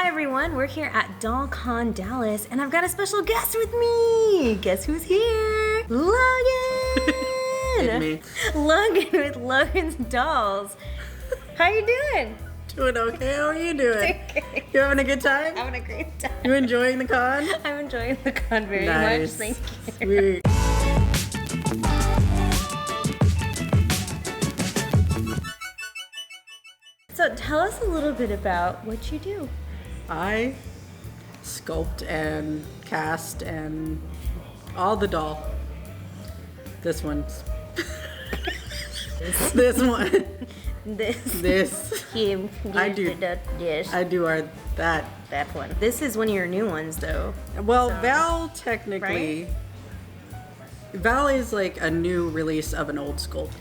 Hi everyone, we're here at DollCon Dallas and I've got a special guest with me. Guess who's here? Logan! It's me. Logan with Logan's Dolls. How you doing? Doing okay. How are you doing? Okay. You having a good time? Having a great time. You enjoying the con? I'm enjoying the con very Nice. much. Thank you. Sweet. So tell us a little bit about what you do. I sculpt and cast and all the doll. This one's. This one. This. Him. I do. Yes. I do that. That one. This is one of your new ones though. Well, So- Val technically. Right? Val is like a new release of an old sculpt.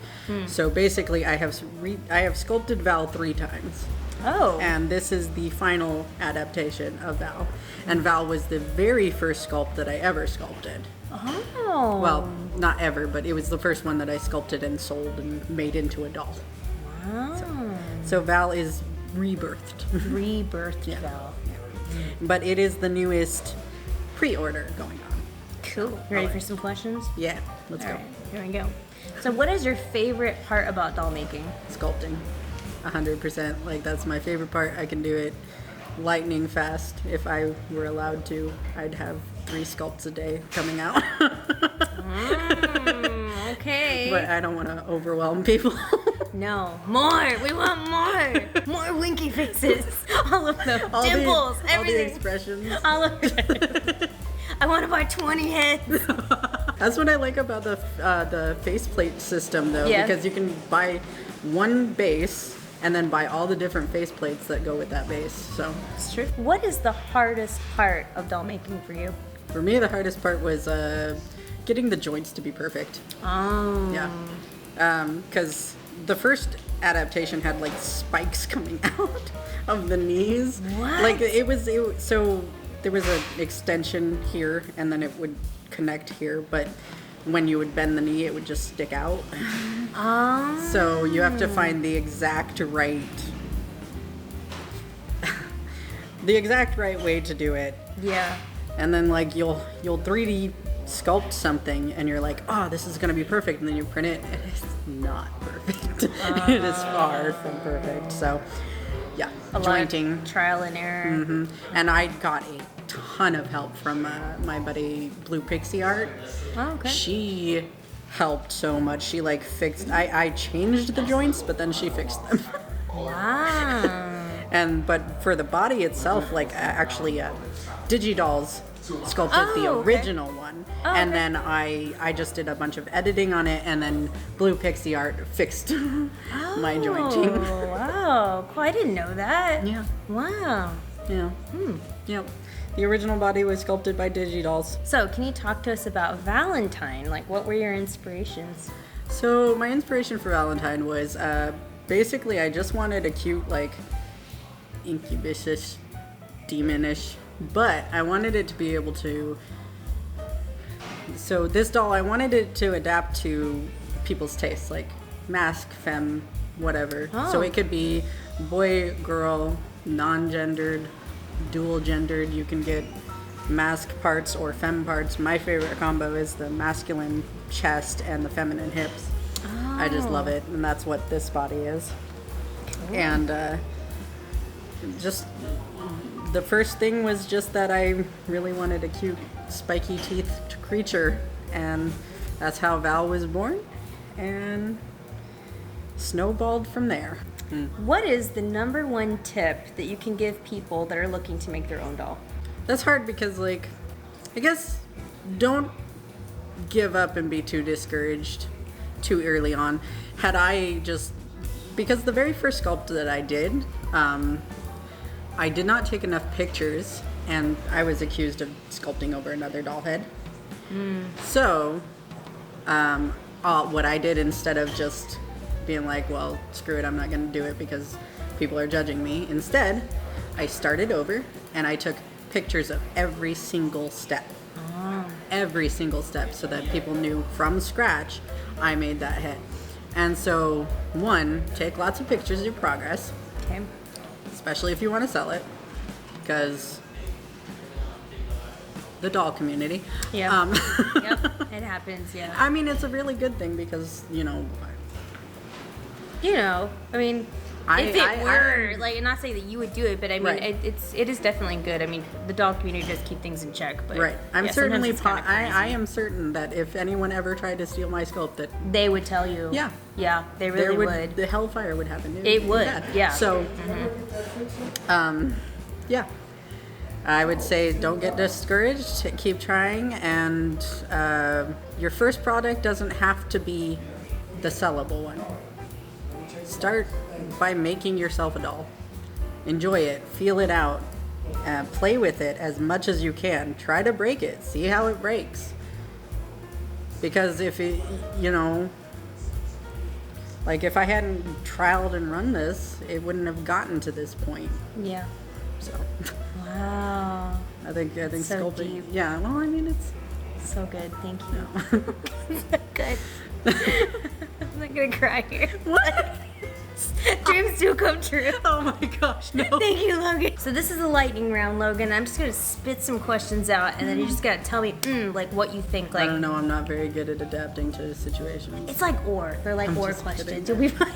So basically, I have sculpted Val 3 times. Oh. And this is the final adaptation of Val. And Val was the very first sculpt that I ever sculpted. Oh. Well, not ever, but it was the first one that I sculpted and sold and made into a doll. Wow. So Val is rebirthed. Rebirthed Val. But it is the newest pre-order going on. Cool. You ready for some questions? Yeah, let's All go. right, here we go. So what is your favorite part about doll making? Sculpting. 100%. Like, that's my favorite part. I can do it lightning fast. If I were allowed to, I'd have 3 sculpts a day coming out. Okay. But I don't want to overwhelm people. No, more. We want more. More winky faces. All of them. Dimples. Everything. All the expressions. All of it. I want to buy 20 heads. That's what I like about the faceplate system, though, Yeah. because you can buy one base and then buy all the different faceplates that go with that base. So It's true. What is the hardest part of doll making for you? for me, the hardest part was getting the joints to be perfect. Oh. Yeah, because the first adaptation had like spikes coming out of the knees. What? Like so there was an extension here, and then it would connect here, but when you would bend the knee, it would just stick out. Oh. So you have to find the exact right way to do it. Yeah. And then like you'll 3D sculpt something and you're like, oh, this is gonna be perfect, and then you print it and it's not perfect. It is far from perfect. So yeah, A jointing. lot of trial and error. And I got a ton of help from my buddy Blue Pixie Art. Oh, okay. She helped so much. She like fixed, I changed the joints, but then she fixed them. Wow. But for the body itself, like actually DigiDolls sculpted the Oh, okay. original one. Oh, And okay. then I just did a bunch of editing on it, and then Blue Pixie Art fixed my jointing. Oh, wow. Cool. I didn't know that. Yeah. Wow. Yeah. Yep. The original body was sculpted by DigiDolls. So, can you talk to us about Valentine? Like, what were your inspirations? So my inspiration for Valentine was basically I just wanted a cute, like, incubus-ish, demonish, but I wanted it to be able to. So this doll, I wanted it to adapt to people's tastes, like mask, femme, whatever. Oh. So it could be boy, girl, non-gendered, dual-gendered. You can get mask parts or femme parts. My favorite combo is the masculine chest and the feminine hips. I just love it, and that's what this body is. Cool. And just the first thing was just that I really wanted a cute spiky teethed creature, and that's how Val was born and snowballed from there. What is the #1 tip that you can give people that are looking to make their own doll? That's hard because, like, I guess don't give up and be too discouraged too early on. Had I just, because the very first sculpt that I did not take enough pictures, and I was accused of sculpting over another doll head. So what I did, instead of just being like, well, screw it, I'm not going to do it because people are judging me, instead I started over and I took pictures of every single step. Every single step, so that people knew from scratch I made that head. And so, one, take lots of pictures of your progress, Okay. especially if you want to sell it. because the doll community. Yeah. Yep. It happens. Yeah. I mean, it's a really good thing because I mean, if it were like, not saying that you would do it, but I mean, Right. it is definitely good. I mean, the doll community does keep things in check. But right. I'm yeah, certainly. sometimes it's kinda I crazy. am certain that if anyone ever tried to steal my sculpt, that They would tell you. Yeah. Yeah, they really would. the hellfire would happen. It would. bad. Yeah. So, yeah. I would say don't get discouraged. Keep trying, and your first product doesn't have to be the sellable one. Start by making yourself a doll. Enjoy it, feel it out, play with it as much as you can. Try to break it, see how it breaks. Because if it, like if I hadn't trialed and run this, it wouldn't have gotten to this point. Yeah. So Wow. I think So sculpting. deep. Yeah. Well, I mean it's. So good. Thank you. So good. I'm not gonna cry here. What? Dreams do come true. Oh my gosh, no. Thank you, Logan. So this is the lightning round, Logan. I'm just gonna spit some questions out, and then you just gotta tell me, like, what you think. I Like, don't know. I'm not very good at adapting to situations. it's like or. They're like I'm or just questions. kidding. You'll be fine.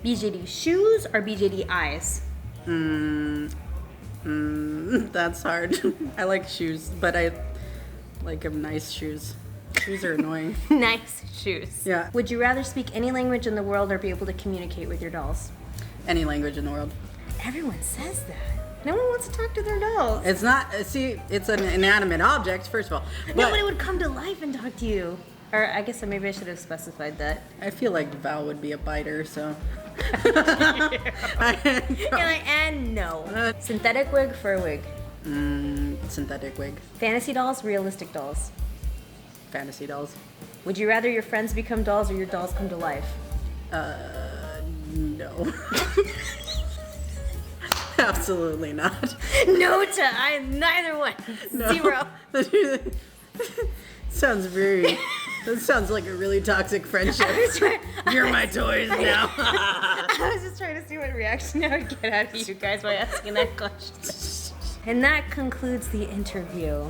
BJD shoes or BJD eyes? That's hard. I like shoes, but I like them nice shoes. Shoes are annoying. Nice shoes. Yeah. Would you rather speak any language in the world or be able to communicate with your dolls? Any language in the world. Everyone says that. No one wants to talk to their dolls. It's not. See, it's an inanimate object, first of all. But Nobody would come to life and talk to you. Or I guess maybe I should have specified that. I feel like Val would be a biter, so. And no. Synthetic wig, fur wig. Synthetic wig. Fantasy dolls, realistic dolls. Fantasy dolls. Would you rather your friends become dolls or your dolls come to life? No. Absolutely not. No to neither one. No. Zero. That sounds like a really toxic friendship. You're my toys now. I was just trying to see what reaction I would get out of you guys by asking that question. And that concludes the interview.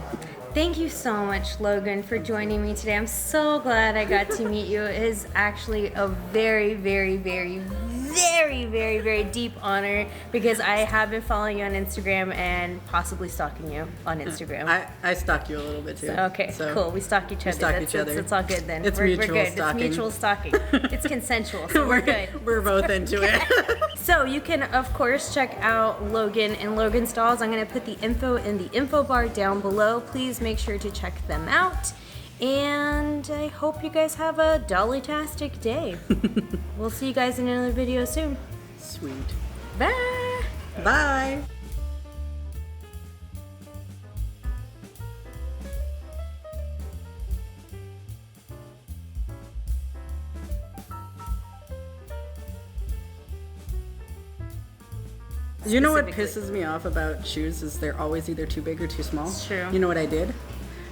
Thank you so much, Logan, for joining me today. I'm so glad I got to meet you. It is actually a very, very, very, very, very, very deep honor because I have been following you on Instagram and possibly stalking you on Instagram. I stalk you a little bit too. Okay, cool. We stalk each other. stalk each other. It's all good then. It's we're mutual good. stalking. It's mutual stalking. It's consensual, so we're good. We're both into it. So you can, of course, check out Logan and Logan's dolls. I'm going to put the info in the info bar down below. Please make sure to check them out. And I hope you guys have a dolly-tastic day. We'll see you guys in another video soon. Sweet. Bye! Bye. You know what pisses me off about shoes is they're always either too big or too small. It's true. You know what I did?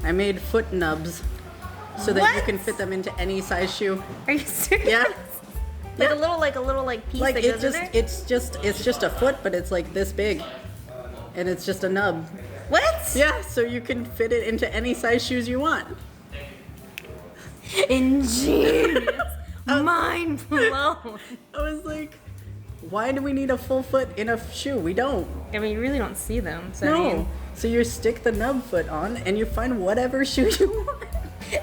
I made foot nubs so that you What? can fit them into any size shoe. Are you serious? Yeah. Like Yeah. a little piece Like that goes in there? it's just a foot, but it's like this big, and it's just a nub. What? Yeah, so you can fit it into any size shoes you want. Ingenious. Mind blown. I was like, why do we need a full foot in a shoe? We don't. I mean, you really don't see them. So I No. mean, So you stick the nub foot on, and you find whatever shoe you want.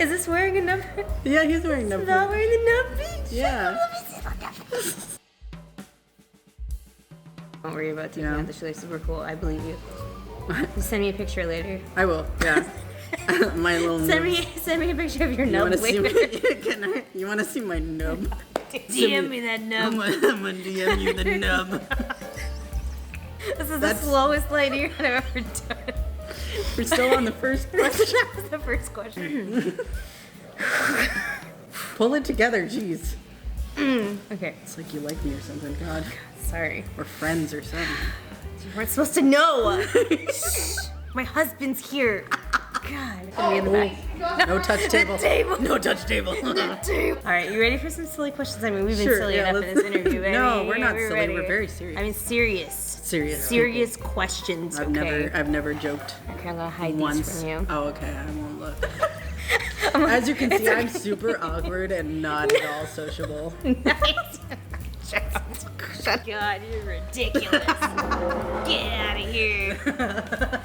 is this wearing a nub? Yeah, he's wearing nub Not foot. wearing the nub feet? Yeah. Don't worry about taking Yeah. out the shoelaces. We're cool. I believe you. Just send me a picture later. I will. Yeah. My little Send nub. me a picture of your You nub want to see? later. You want to see my nub? DM me that nub. I'm gonna DM you the nub. This is That's- the slowest lightning I've ever done. We're still on the first question. That was the first question. Pull it together, jeez. Okay, It's like you like me or something. God, sorry. we're friends or something. You weren't supposed to know. Shh. My husband's here. God. It's gonna be in the back. No touch table. table. No touch table. All right, you ready for some silly questions? I mean, we've been Sure, silly yeah, enough in this interview. Baby. No, we're not silly. ready. We're very serious. I mean, serious. Serious questions. I've okay. never joked Okay, I'm gonna hide once. these from you. Oh, okay. I won't look. As you can see, I'm super awkward and not at all sociable. Nice. Shut God, you're ridiculous. Get out of here.